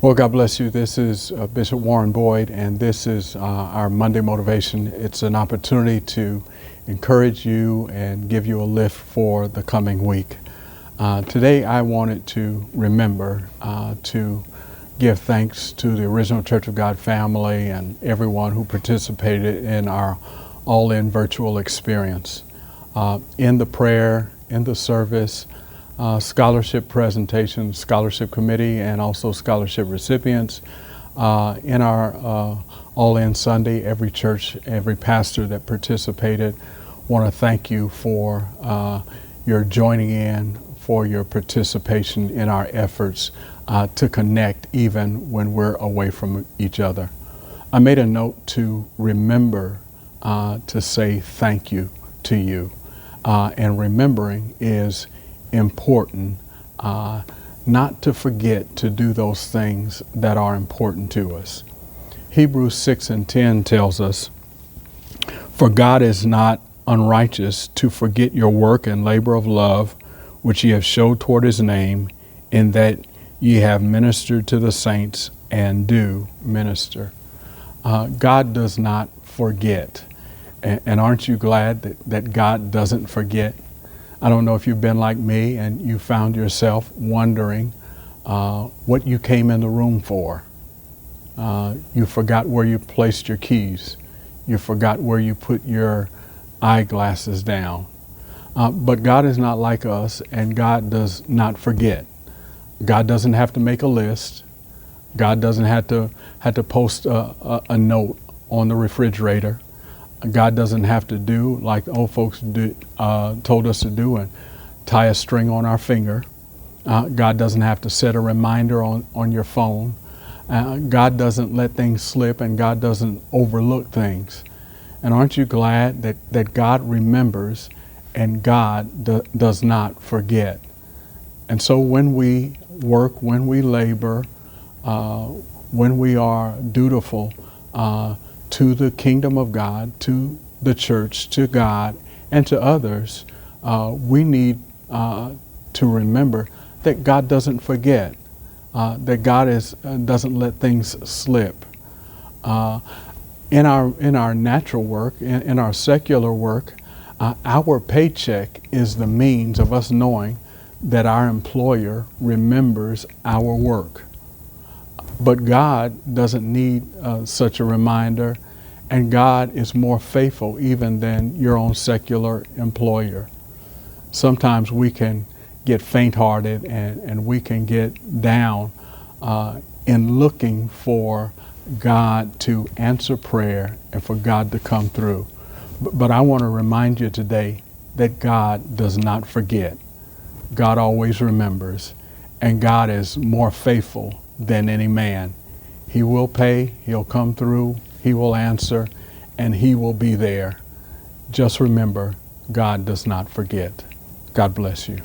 Well, God bless you. This is Bishop Warren Boyd, and this is our Monday Motivation. It's an opportunity to encourage you and give you a lift for the coming week. Today, I wanted to remember to give thanks to the original Church of God family and everyone who participated in our all-in virtual experience. In the prayer, in the service, scholarship presentation, scholarship committee, and also scholarship recipients. In our All-In Sunday, every church, every pastor that participated, want to thank you for your joining in, for your participation in our efforts to connect even when we're away from each other. I made a note to remember to say thank you to you. And remembering is important, not to forget to do those things that are important to us. Hebrews 6:10 tells us, "For God is not unrighteous to forget your work and labor of love, which ye have showed toward his name, in that ye have ministered to the saints and do minister." God does not forget. And aren't you glad that God doesn't forget? I don't know if you've been like me and you found yourself wondering what you came in the room for. You forgot where you placed your keys. You forgot where you put your eyeglasses down. But God is not like us, and God does not forget. God doesn't have to make a list. God doesn't have to post a note on the refrigerator. God doesn't have to do like the old folks told us to do and tie a string on our finger. God doesn't have to set a reminder on your phone. God doesn't let things slip, and God doesn't overlook things. And aren't you glad that God remembers and God does not forget? And so when we work, when we labor, when we are dutiful, to the kingdom of God, to the church, to God, and to others, we need to remember that God doesn't forget, that God doesn't let things slip. In our natural work, in our secular work, our paycheck is the means of us knowing that our employer remembers our work. But God doesn't need such a reminder, and God is more faithful even than your own secular employer. Sometimes we can get faint-hearted and we can get down in looking for God to answer prayer and for God to come through. But I want to remind you today that God does not forget. God always remembers, and God is more faithful than any man. He will pay, he'll come through, he will answer, and he will be there. Just remember, God does not forget. God bless you.